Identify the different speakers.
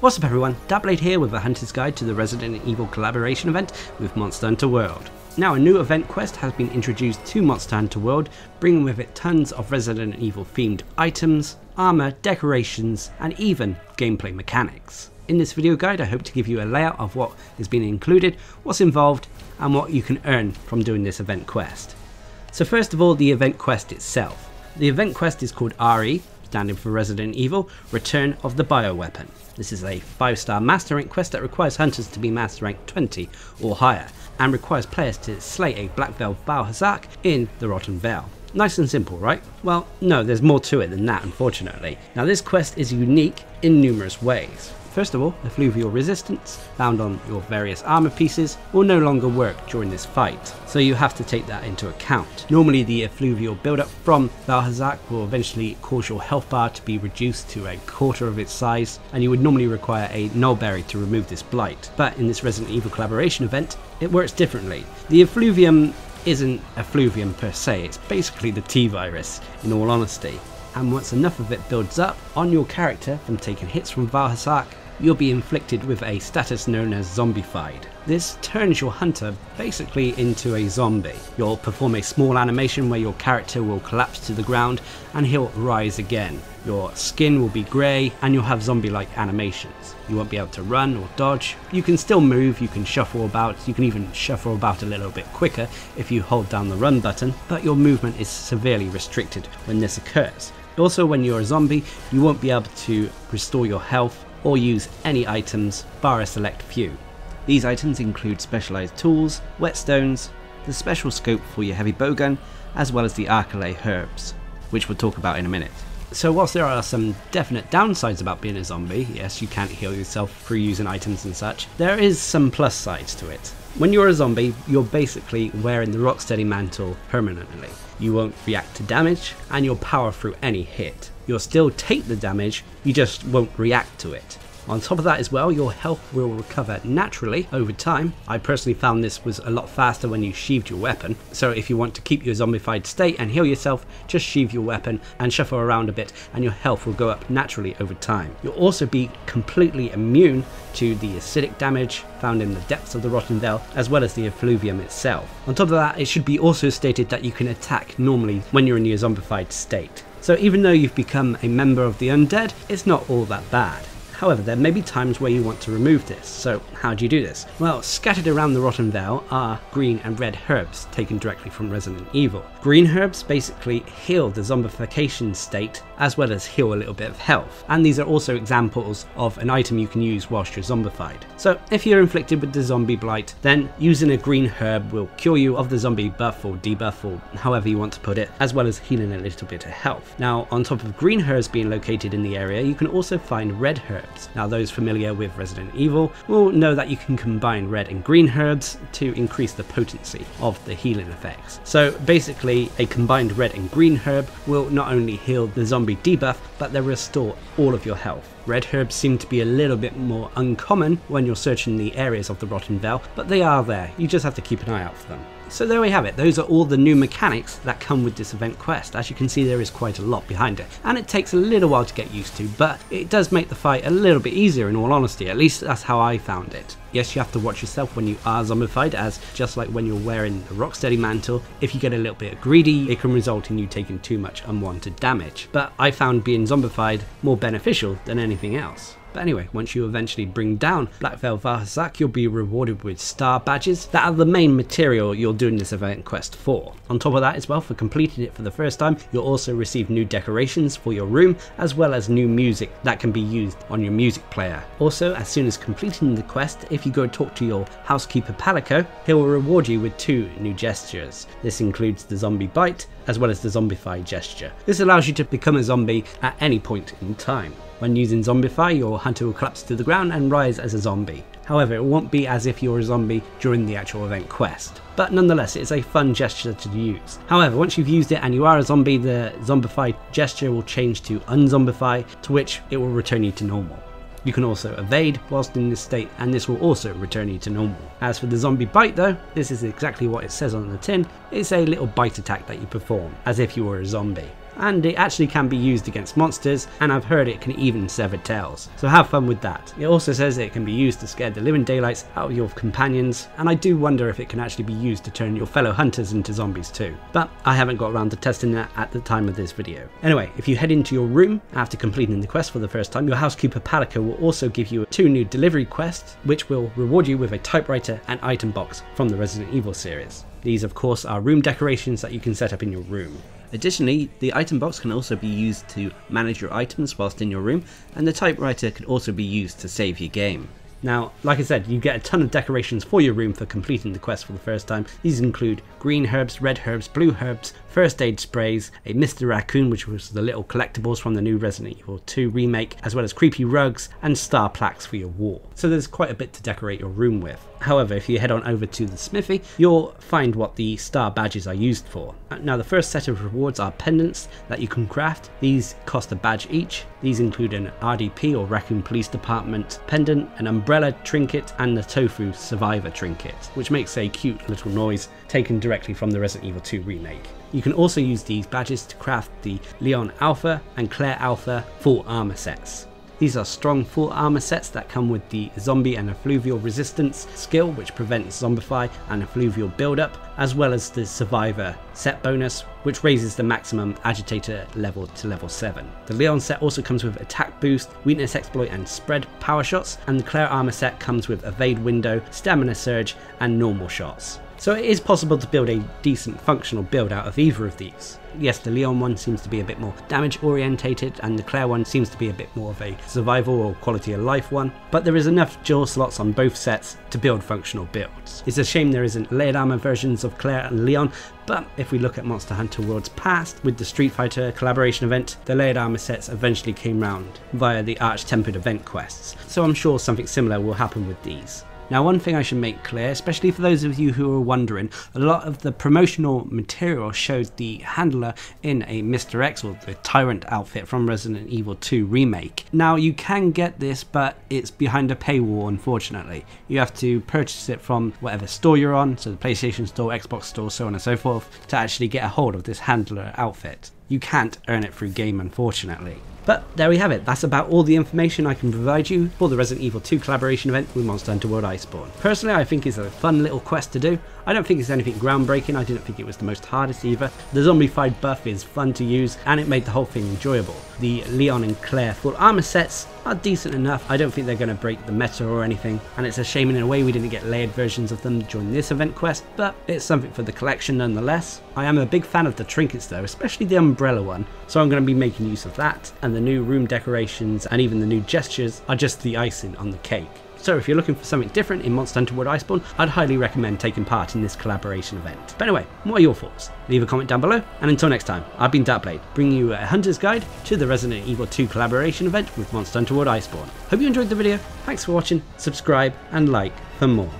Speaker 1: What's up everyone, Darcblade here with a Hunter's Guide to the Resident Evil collaboration event with Monster Hunter World. Now a new event quest has been introduced to Monster Hunter World, bringing with it tons of Resident Evil themed items, armor, decorations, and even gameplay mechanics. In this video guide I hope to give you a layout of what is being included, what's involved, and what you can earn from doing this event quest. So first of all, the event quest itself. The event quest is called RE, standing for Resident Evil, Return of the BIOWEAPON. This is a 5-star master rank quest that requires hunters to be master rank 20 or higher, and requires players to slay a Black Veil Biohazard in the Rotten Vale. Nice and simple, right? Well, no, there's more to it than that, unfortunately. Now this quest is unique in numerous ways. First of all, the fluvial resistance found on your various armor pieces will no longer work during this fight, so you have to take that into account. Normally the effluvial buildup from Biohazard will eventually cause your health bar to be reduced to a quarter of its size, and you would normally require a nullberry to remove this blight. But in this Resident Evil collaboration event, it works differently. The effluvium isn't effluvium per se, it's basically the T-virus in all honesty. And once enough of it builds up on your character from taking hits from Biohazard, you'll be inflicted with a status known as zombified. This turns your hunter basically into a zombie. You'll perform a small animation where your character will collapse to the ground and he'll rise again. Your skin will be grey and you'll have zombie-like animations. You won't be able to run or dodge. You can still move, you can shuffle about, you can even shuffle about a little bit quicker if you hold down the run button, but your movement is severely restricted when this occurs. Also, when you're a zombie, you won't be able to restore your health or use any items bar a select few. These items include specialized tools, whetstones, the special scope for your heavy bowgun, as well as the ARKLAY herbs, which we'll talk about in a minute. So whilst there are some definite downsides about being a zombie, yes, you can't heal yourself through using items and such, there is some plus sides to it. When you're a zombie, you're basically wearing the Rocksteady mantle permanently. You won't react to damage, and you'll power through any hit. You'll still take the damage, you just won't react to it. On top of that as well, your health will recover naturally over time. I personally found this was a lot faster when you sheathed your weapon, so if you want to keep your zombified state and heal yourself, just sheathe your weapon and shuffle around a bit and your health will go up naturally over time. You'll also be completely immune to the acidic damage found in the depths of the Rotten Vale, as well as the effluvium itself. On top of that, it should be also stated that you can attack normally when you're in your zombified state. So even though you've become a member of the undead, it's not all that bad. However, there may be times where you want to remove this, so how do you do this? Well, scattered around the Rotten Vale are green and red herbs taken directly from Resident Evil. Green herbs basically heal the zombification state as well as heal a little bit of health, and these are also examples of an item you can use whilst you're zombified. So if you're inflicted with the zombie blight, then using a green herb will cure you of the zombie buff or debuff or however you want to put it, as well as healing a little bit of health. Now on top of green herbs being located in the area, you can also find red herbs. Now those familiar with Resident Evil will know that you can combine red and green herbs to increase the potency of the healing effects. So basically a combined red and green herb will not only heal the zombie debuff, but they'll restore all of your health. Red herbs seem to be a little bit more uncommon when you're searching the areas of the Rotten Vale, but they are there, you just have to keep an eye out for them. So there we have it, those are all the new mechanics that come with this event quest. As you can see, there is quite a lot behind it, and it takes a little while to get used to, but it does make the fight a little bit easier in all honesty, at least that's how I found it. Yes, you have to watch yourself when you are zombified, as just like when you're wearing the Rocksteady mantle, if you get a little bit greedy, it can result in you taking too much unwanted damage. But I found being zombified more beneficial than anything else. But anyway, once you eventually bring down Black Veil Biohazard, you'll be rewarded with star badges that are the main material you're doing this event quest for. On top of that as well, for completing it for the first time, you'll also receive new decorations for your room, as well as new music that can be used on your music player. Also, as soon as completing the quest, if you go talk to your housekeeper Palico, he will reward you with 2 new gestures. This includes the zombie bite, as well as the zombify gesture. This allows you to become a zombie at any point in time. When using Zombify, your hunter will collapse to the ground and rise as a zombie. However, it won't be as if you're a zombie during the actual event quest. But nonetheless, it's a fun gesture to use. However, once you've used it and you are a zombie, the Zombify gesture will change to Unzombify, to which it will return you to normal. You can also evade whilst in this state, and this will also return you to normal. As for the zombie bite though, this is exactly what it says on the tin. It's a little bite attack that you perform, as if you were a zombie. and it actually can be used against monsters, and I've heard it can even sever tails, so have fun with that. It also says it can be used to scare the living daylights out of your companions, and I do wonder if it can actually be used to turn your fellow hunters into zombies too, but I haven't got around to testing that at the time of this video. Anyway, if you head into your room after completing the quest for the first time, your housekeeper Palika will also give you 2 new delivery quests, which will reward you with a typewriter and item box from the Resident Evil series. These of course are room decorations that you can set up in your room. Additionally, the item box can also be used to manage your items whilst in your room, and the typewriter can also be used to save your game. Now, like I said, you get a ton of decorations for your room for completing the quest for the first time. These include green herbs, red herbs, blue herbs, first aid sprays, a Mr. Raccoon, which was the little collectibles from the new Resident Evil 2 remake, as well as creepy rugs and star plaques for your wall. So there's quite a bit to decorate your room with. However, if you head on over to the smithy, you'll find what the star badges are used for. Now, the first set of rewards are pendants that you can craft. These cost a badge each. These include an RDP or Raccoon Police Department pendant, an umbrella trinket, and the tofu survivor trinket, which makes a cute little noise taken directly from the Resident Evil 2 remake. You can also use these badges to craft the Leon Alpha and Claire Alpha full armor sets. These are strong full armor sets that come with the zombie and effluvial resistance skill, which prevents zombify and effluvial buildup, as well as the survivor set bonus, which raises the maximum agitator level to level 7. The Leon set also comes with attack boost, weakness exploit and spread power shots, and the Claire armor set comes with evade window, stamina surge and normal shots. So it is possible to build a decent functional build out of either of these. Yes, the Leon one seems to be a bit more damage orientated, and the Claire one seems to be a bit more of a survival or quality of life one, but there is enough dual slots on both sets to build functional builds. It's a shame there isn't layered armor versions of Claire and Leon, but if we look at Monster Hunter World's past, with the Street Fighter collaboration event, the layered armor sets eventually came round via the Arch-Tempered event quests, so I'm sure something similar will happen with these. Now, one thing I should make clear, especially for those of you who are wondering, a lot of the promotional material showed the handler in a Mr.X or the Tyrant outfit from Resident Evil 2 remake. Now, you can get this, but it's behind a paywall, unfortunately. You have to purchase it from whatever store you're on, so the PlayStation Store, Xbox Store, so on and so forth, to actually get a hold of this handler outfit. You can't earn it through game, unfortunately. But there we have it, that's about all the information I can provide you for the Resident Evil 2 collaboration event with Monster Hunter World Iceborne. Personally, I think it's a fun little quest to do. I don't think it's anything groundbreaking, I didn't think it was the most hardest either. The zombified buff is fun to use, and it made the whole thing enjoyable. The Leon and Claire full armor sets are decent enough. I don't think they're going to break the meta or anything, and it's a shame in a way we didn't get layered versions of them during this event quest, but it's something for the collection nonetheless. I am a big fan of the trinkets though, especially the umbrella one, so I'm going to be making use of that, and the new room decorations and even the new gestures are just the icing on the cake. So if you're looking for something different in Monster Hunter World Iceborne, I'd highly recommend taking part in this collaboration event. But anyway, what are your thoughts? Leave a comment down below, and until next time, I've been Darcblade, bringing you a hunter's guide to the Resident Evil 2 collaboration event with Monster Hunter World Iceborne. Hope you enjoyed the video, thanks for watching, subscribe and like for more.